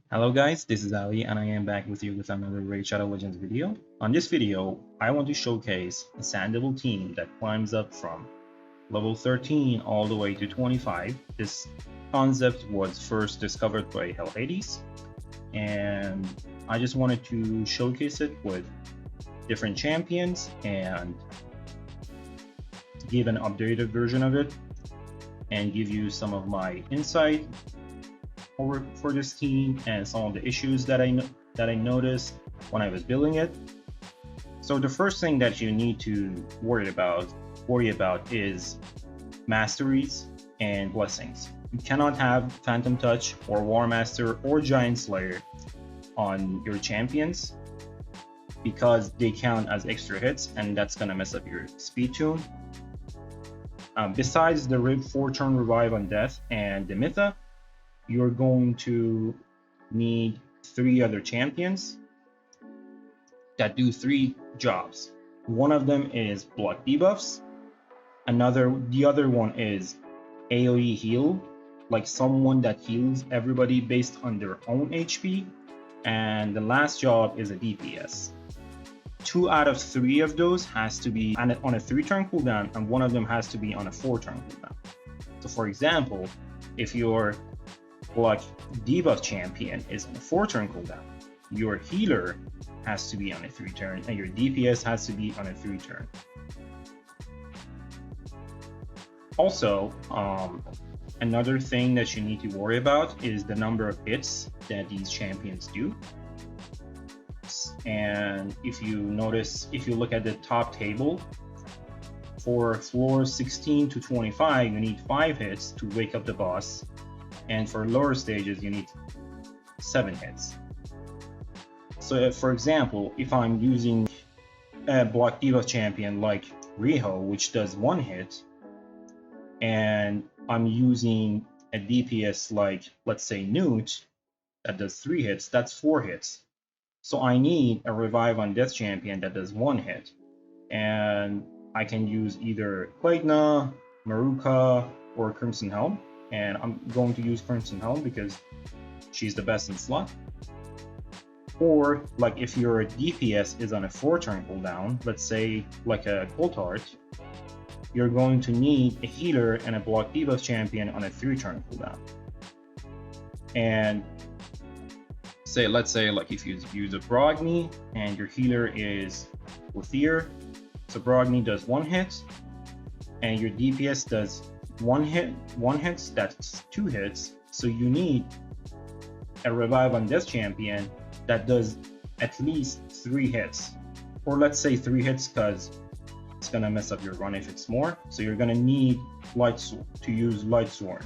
Hello guys, this is Ali and I am back with you with another Raid Shadow Legends video. On this video, I want to showcase a Sandoval team that climbs up from level 13 all the way to 25. This concept was first discovered by Hell Hades, and I just wanted to showcase it with different champions and give an updated version of it and give you some of my insight for this team and some of the issues that I noticed when I was building it. So the first thing that you need to worry about is masteries and blessings. You cannot have Phantom Touch or War Master or Giant Slayer on your champions because they count as extra hits and that's gonna mess up your speed tune. Besides the 4-turn revive on death and Demytha, you're going to need 3 other champions that do 3 jobs. One of them is block debuffs. The other one is AoE heal, like someone that heals everybody based on their own HP. And the last job is a DPS. 2 out of 3 of those has to be on a 3-turn cooldown, and one of them has to be on a 4-turn cooldown. So for example, if your block debuff champion is on a 4-turn cooldown, your healer has to be on a 3-turn and your DPS has to be on a 3-turn. Also, another thing that you need to worry about is the number of hits that these champions do. And if you look at the top table, for floors 16 to 25, you need 5 hits to wake up the boss. And for lower stages, you need 7 hits. So for example, if I'm using a block debuff champion like Riho, which does 1 hit, and I'm using a DPS like, let's say, Newt, that does 3 hits, that's 4 hits. So I need a revive on death champion that does 1 hit. And I can use either Plaigna, Maruka, or Crimson Helm. And I'm going to use Crimson Helm because she's the best in slot. Or like if your DPS is on a 4-turn cooldown, let's say like a Coldheart, you're going to need a healer and a block debuff champion on a 3-turn cooldown. And let's say like if you use a Brogni and your healer is Uthyr, so Brogni does 1 hit and your DPS does 1 hit, that's 2 hits. So you need a revive on death champion that does at least 3 hits, or let's say 3 hits because it's gonna mess up your run if it's more. So you're gonna need to use Light Sword.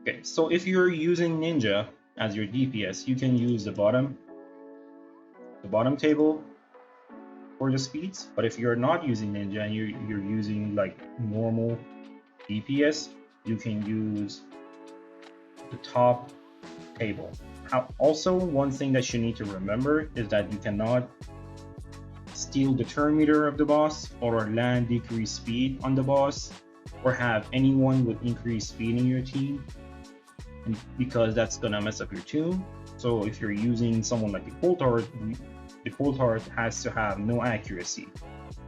Okay, so if you're using Ninja as your DPS, you can use the bottom table for the speeds. But if you're not using Ninja and you're using like normal DPS, you can use the top table. Also, one thing that you need to remember is that you cannot steal the turn meter of the boss or land decreased speed on the boss or have anyone with increased speed in your team, because that's gonna mess up your tune. So if you're using someone like the Coldheart, the Coldheart has to have no accuracy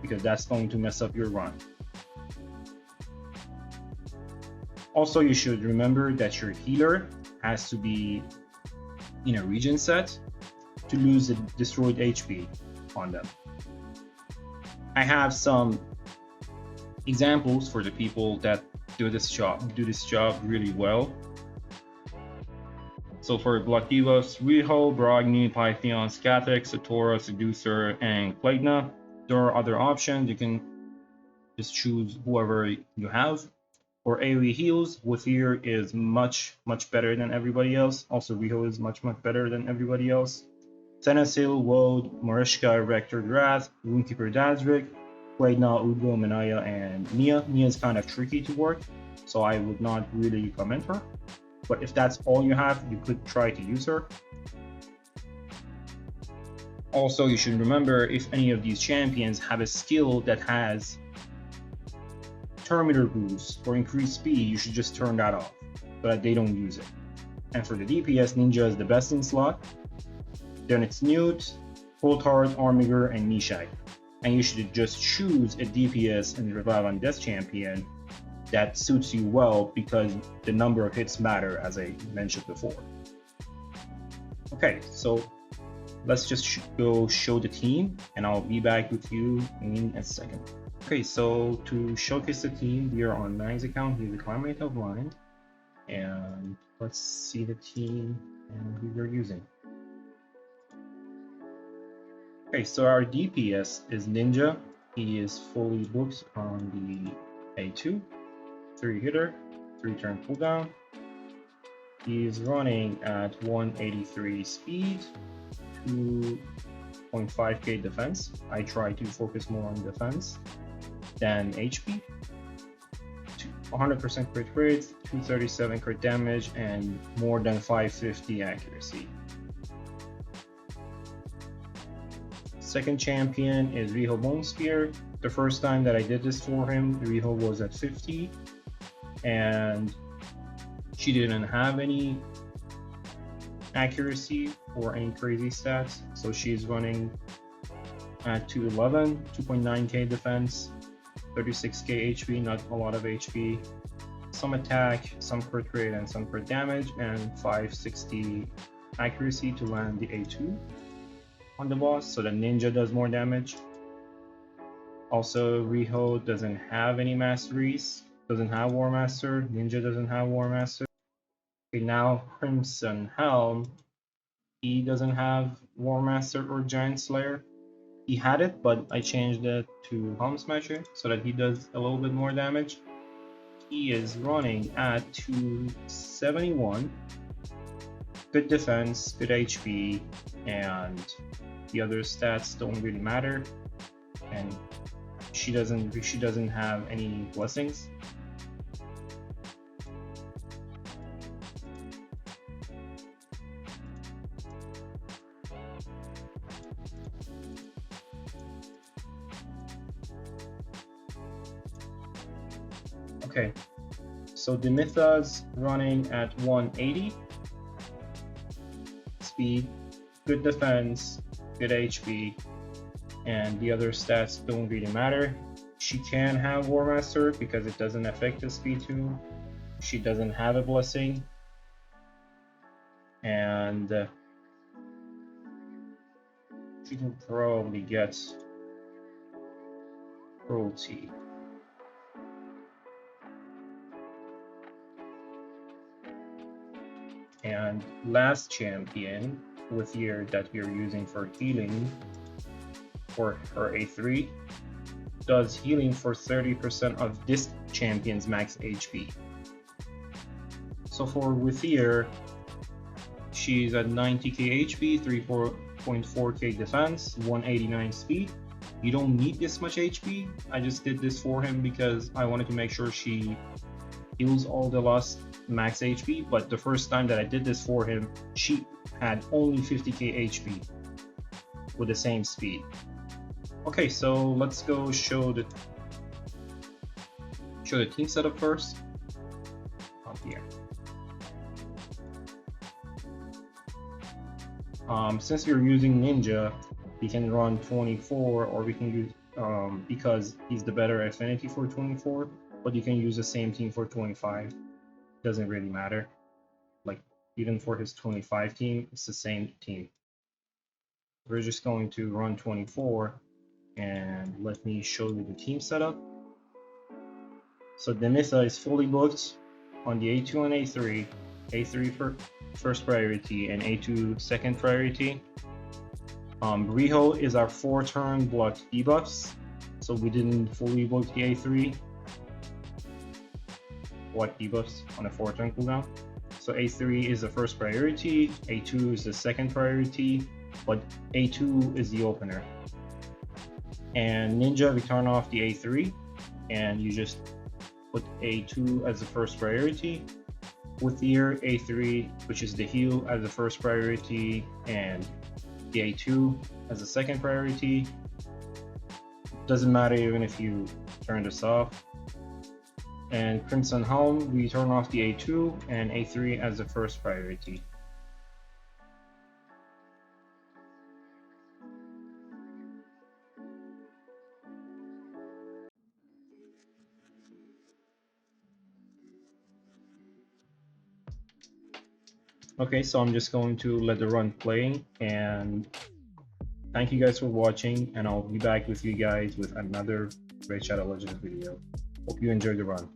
because that's going to mess up your run. Also, you should remember that your healer has to be in a regen set to lose the destroyed HP on them. I have some examples for the people that do this job really well. So for block debuffs, Riho, Brogni, Pythion, Scathach, Satora, Seducer, and Plaigna. There are other options. You can just choose whoever you have. For AoE heals, Uthyr is much better than everybody else. Also, Riho is much better than everybody else. Senasil, Woad, Marishka, Rector Wrath, Runekeeper Dazrik, Plaigna, Udgo, Manaya, and Nia. Nia is kind of tricky to work, so I would not really recommend her. But if that's all you have, you could try to use her. Also, you should remember if any of these champions have a skill that has turn meter boost or increased speed, you should just turn that off so that they don't use it. And for the DPS, Ninja is the best in slot. Then it's Newt, Coldheart, Armiger, and Nishai. And you should just choose a DPS and Revive on Death champion that suits you well, because the number of hits matter, as I mentioned before. Okay, so let's just go show the team, and I'll be back with you in a second. Okay, so to showcase the team, we are on Lang's account. He's a Climate of Line, and let's see the team and who we're using. Okay, so our DPS is Ninja. He is fully booked on the A2, 3 hitter, 3 turn cooldown. He's running at 183 speed, 2.5k defense. I try to focus more on defense than HP. 100% crit rate, 237 crit damage, and more than 550 accuracy. Second champion is Riho Bone Spear. The first time that I did this for him, Riho was at 50, and she didn't have any accuracy or any crazy stats, so she's running at 211, 2.9k defense, 36k HP, not a lot of HP, some attack, some crit rate, and some crit damage, and 560 accuracy to land the A2 on the boss, so the Ninja does more damage. Also, Riho doesn't have any masteries, doesn't have War Master. Ninja doesn't have War Master. Okay, now Crimson Helm, he doesn't have War Master or Giant Slayer. He had it, but I changed it to Helm Smasher so that he does a little bit more damage. He is running at 271. Good defense, good HP, and the other stats don't really matter. And she doesn't have any blessings. Okay, so Demytha's running at 180 speed, good defense, good HP, and the other stats don't really matter. She can have War Master because it doesn't affect the speed too. She doesn't have a blessing, and she can probably get cruelty. And last champion with here that we are using for healing for her A3 does healing for 30% of this champion's max HP. So for Withier, she's at 90k HP, 3.4k defense, 189 speed. You don't need this much HP. I just did this for him because I wanted to make sure she heals all the lost max HP, but the first time that I did this for him, she had only 50k HP with the same speed. Okay, so let's go show the team setup first. Up here. Since we're using Ninja, we can run 24, or we can use because he's the better affinity for 24, but you can use the same team for 25. Doesn't really matter. Like, even for his 25 team, it's the same team. We're just going to run 24, and let me show you the team setup. So Demytha is fully booked on the A2 and A3. A3 for first priority and A2 second priority. Riho is our 4-turn block debuffs, so we didn't fully book the A3 block debuffs on a 4-turn cooldown. So A3 is the first priority, A2 is the second priority, but A2 is the opener. And Ninja, we turn off the A3, and you just put A2 as the first priority. With your A3, which is the heal, as the first priority, and the A2 as the second priority. Doesn't matter even if you turn this off. And Crimson Helm, we turn off the A2 and A3 as the first priority. Okay, so I'm just going to let the run play, and thank you guys for watching, and I'll be back with you guys with another Raid Shadow Legends video. Hope you enjoyed the run.